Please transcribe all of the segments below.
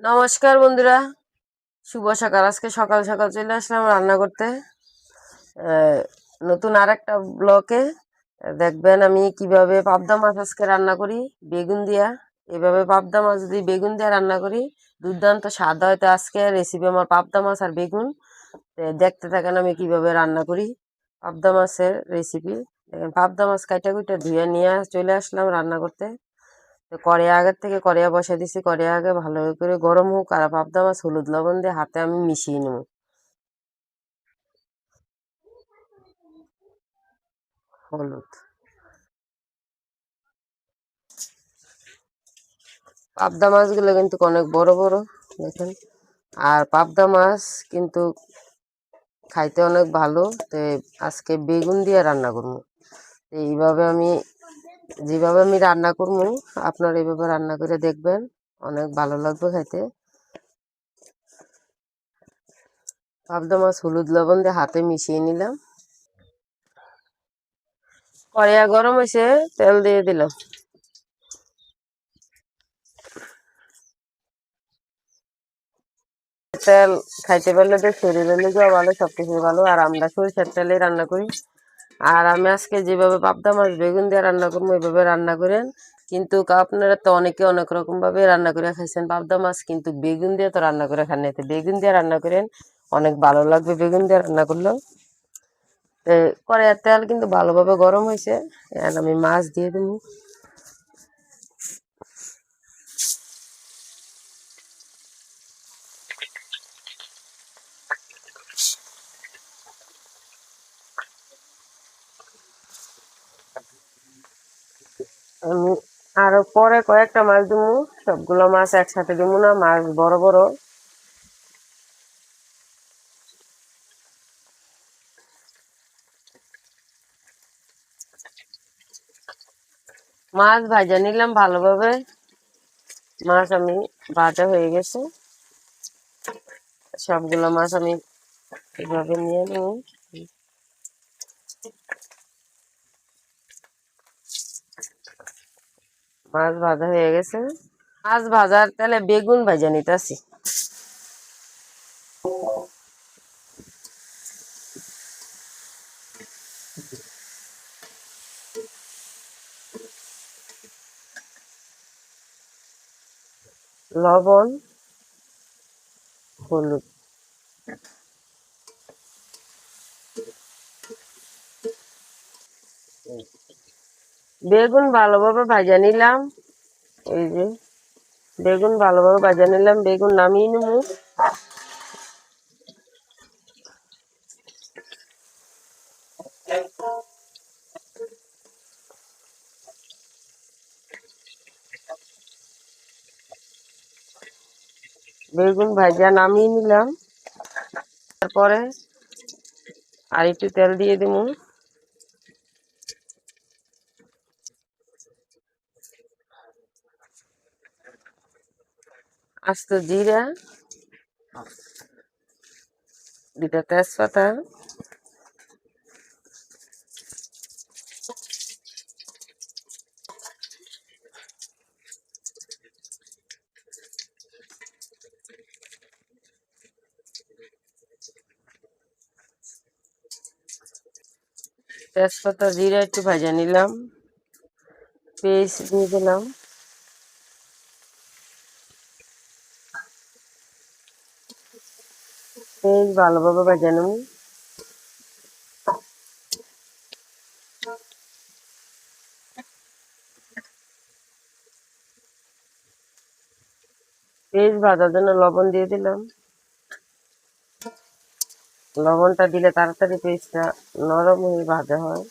নমস্কার বন্ধুরা, শুভ সকাল। আজকে সকাল সকাল চলে আসলাম রান্না করতে। নতুন আর একটা ব্লকে দেখবেন আমি কিভাবে পাবদা মাছ আজকে রান্না করি বেগুন দিয়া। এভাবে পাবদা মাছ যদি বেগুন দিয়ে রান্না করি দুর্দান্ত স্বাদ হয়। তো আজকে রেসিপি আমার পাবদা মাছ আর বেগুন। দেখতে থাকেন আমি কিভাবে রান্না করি পাবদা মাছের রেসিপি। দেখেন, পাবদা মাছ কাইটা কুইটা ধুয়ে নিয়ে চলে আসলাম রান্না করতে। তো কড়াই আগের থেকে কড়াই বসিয়ে দিছি, কড়াই আগে ভালো করে গরম হোক আর পাবদা মাছ হলুদ লবণ দিয়ে হাতে আমি মিশিয়ে নেব। হলুদ, পাবদা মাছগুলো কিন্তু অনেক বড় বড়, দেখেন। আর পাবদা মাছ কিন্তু খাইতে অনেক ভালো। তো আজকে বেগুন দিয়ে রান্না করবো। এইভাবে আমি যেভাবে আমি রান্না করবো আপনারা এইভাবে রান্না করে দেখবেন, অনেক ভালো লাগবে খাইতে। পাবদা মাছ হলুদ লবণ দিয়ে হাতে মিশিয়ে নিলাম। কড়াই গরম হয়েছে, তেল দিয়ে দিলাম। তেল খাইতে পারলে তো শরীরের লেগেও ভালো, সবকিছু ভালো। আর আমরা সরিষার তেলে রান্না করি। আর আমি আজকে যেভাবে পাবদা মাছ বেগুন দিয়ে রান্না করবো ওইভাবে রান্না করেন। কিন্তু আপনারা তো অনেকে অনেক রকম ভাবে রান্না করে খাইছেন পাবদা মাছ, কিন্তু বেগুন দিয়ে তো রান্না করে খান। এতে বেগুন দিয়ে রান্না করেন, অনেক ভালো লাগবে বেগুন দিয়ে রান্না করলেও। কড়াইয়ের তেল কিন্তু ভালোভাবে গরম হয়েছে, এখন আমি মাছ দিয়ে দেবো। আমি আরো পরে কয়েকটা মাছ দেবো, সবগুলো মাছ একসাথে দেবো না, মাছ বড় বড়। মাছ ভাজা নিলাম ভালোভাবে। মাছ আমি ভাজা হয়ে গেছে, সবগুলো মাছ আমি এভাবে নিয়ে নেব। মাছ ভাজা হয়ে গেছে, মাছ ভাজার তেলে বেগুন ভাজা নিতেছি। লবণ, হলুদ, বেগুন ভালোভাবে ভাজা নিলাম। এই যে বেগুন ভালোভাবে ভাজা নিলাম, বেগুন নামিয়ে নেব। বেগুন ভাজা নামিয়ে নিলাম, তারপরে আর একটু তেল দিয়ে দেবো। আস্ত জিরা, দুটা তেজপাতা, তেজপাতা জিরা একটু ভাজা নিলাম, পেস্ট দিয়ে দিলাম। পেস্ট ভালোভাবে ভাজা নেব। পেস্ট ভাজার জন্য লবণ দিয়ে দিলাম। লবণটা দিলে তাড়াতাড়ি পেস্টটা নরম হয়ে ভাজা হয়।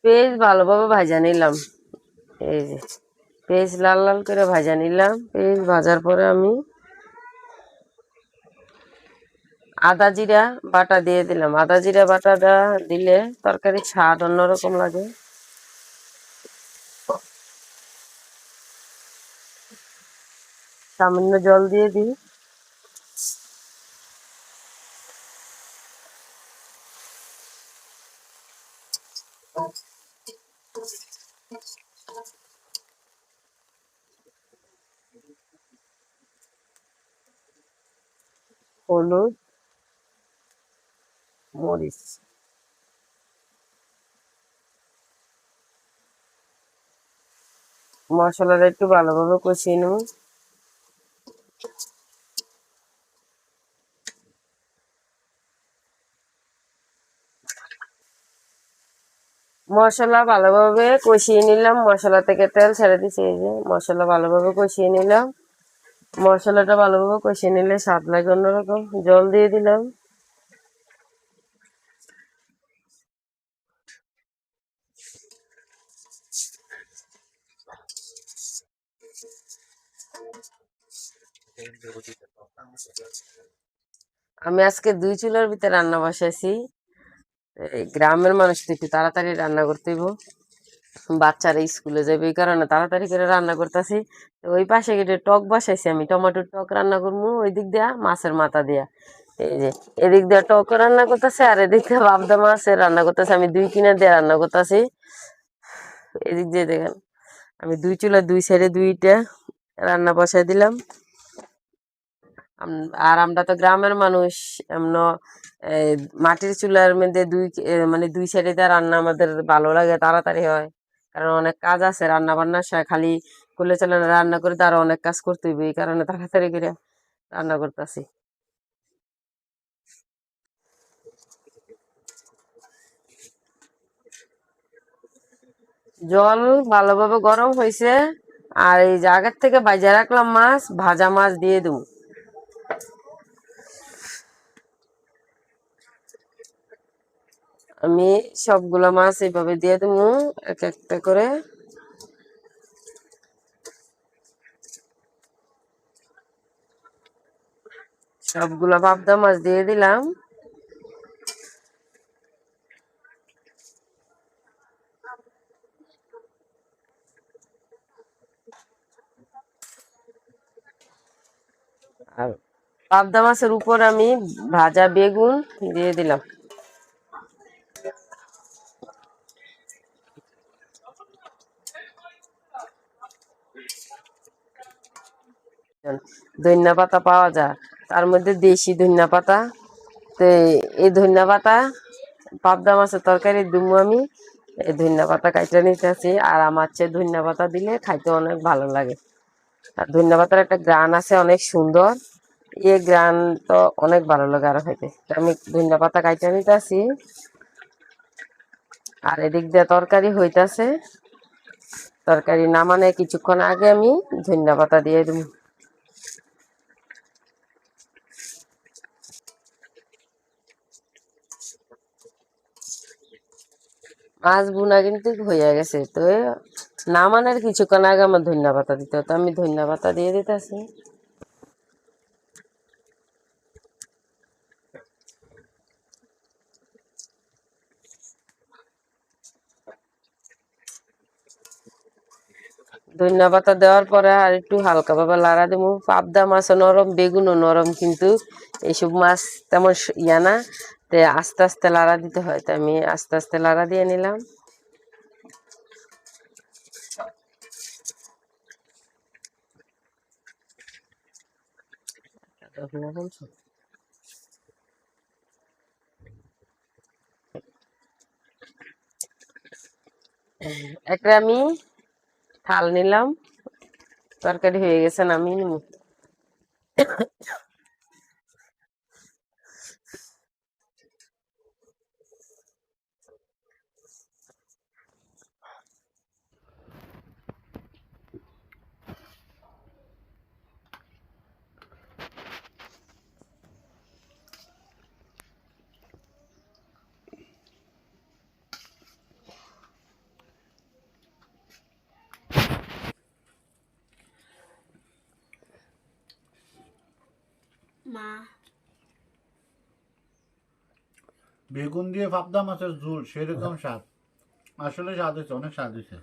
পেস্ট ভালোভাবে ভাজা নিলাম। এই যে পেস্ট লাল লাল করে ভাজা নিলাম। পেস্ট ভাজার পরে আমি আদা জিরা বাটা দিয়ে দিলাম। আদা জিরা বাটাটা দিলে তরকারির স্বাদ অন্যরকম লাগে। সামান্য জল দিয়ে দিই। হলুদ, মরিচ। মশলাটা একটু ভালোভাবে কষিয়ে নেব। মশলা ভালোভাবে কষিয়ে নিলাম, মশলা থেকে তেল ছেড়ে দিচ্ছে। এই যে মশলা ভালোভাবে কষিয়ে নিলাম। মশলাটা ভালোভাবে কষিয়ে নিলে স্বাদ লাগে অন্যরকম। জল দিয়ে দিলাম। আমি আজকে 2 চুলার ভিতরে রান্না বসাইছি। গ্রামের মানুষ তো একটু তাড়াতাড়ি রান্না করতে হইব, বাচ্চারা স্কুলে যাবে, এই কারণে তাড়াতাড়ি করে রান্না করতেছি। ওই পাশে গেটে টক বসাইছি, আমি টমেটোর টক রান্না করবো ওই দিক দিয়া, মাছের মাথা দিয়া। এই যে এদিক দিয়ে টক রান্না করতেছে, আর এদিক দিয়ে পাবদা মাছের রান্না করতেছে। আমি 2 কিনা দিয়ে রান্না করতেছি। এদিক দিয়ে দেখেন, আমি 2 চুলা 2 সাইডে 2টা রান্না বসাই দিলাম। আর আমরা তো গ্রামের মানুষ, এমন মাটির চুলার মধ্যে মানে 2 সাইডে দিয়ে রান্না আমাদের ভালো লাগে, তাড়াতাড়ি হয়। কারণ অনেক কাজ আছে রান্না বান্নার, খালি করলে চলে না, রান্না করে তো আরো অনেক কাজ করতে হইবে, এই কারণে তাড়াতাড়ি করে রান্না করতেছি। জল ভালোভাবে গরম হয়েছে, আর এই যে আগের থেকে ভাজা রাখলাম মাছ, ভাজা মাছ দিয়ে দেবো। আমি সবগুলো মাছ এইভাবে দিয়ে দেবো এক একটা করে। সবগুলো পাবদা মাছ দিয়ে দিলাম। আর পাবদা মাছের উপর আমি ভাজা বেগুন দিয়ে দিলাম। ধনিয়া পাতা পাওয়া যায়, তার মধ্যে দেশি ধনিয়া পাতা। তো এই ধনিয়া পাতা পাবদা মাছের তরকারি দিমু আমি। এই ধনিয়া পাতা কাইটা নিতেছি, আর আমার চেয়ে ধনিয়া পাতা দিলে খাইতে অনেক ভালো লাগে। আর ধনিয়া পাতার একটা গ্রান আছে অনেক সুন্দর, এই গ্রান তো অনেক ভালো লাগে আরো খাইতে। আমি ধনিয়া পাতা কাইটা নিতেছি, আর এদিক দিয়ে তরকারি হইতাছে। তরকারি নামানে কিছুক্ষণ আগে আমি ধনিয়া পাতা দিয়ে দেবো। মাছ ভুনা কিন্তু হয়ে গেছে, তো নামানোর কিছুক্ষণ আগে আমার ধনিয়া পাতা দিতে হতো, আমি ধনিয়া পাতা দিয়ে দিতেছি। ধনিয়া পাতা দেওয়ার পরে আর একটু হালকা ভাবে লাড়া দেবো। পাবদা মাছও নরম, বেগুনও নরম, কিন্তু এইসব মাছ তেমন ইয়া না, তে আস্তে আস্তে লাড়া দিতে হয়, তাই আমি আস্তে আস্তে লাড়া দিয়ে নিলাম। একটা আমি থাল নিলাম, তরকারি হয়ে গেছে, নামিয়ে নিব। বেগুন দিয়ে পাবদা মাছের ঝোল সেরকম স্বাদ, আসলে স্বাদ হয়েছে, অনেক স্বাদ হয়েছে।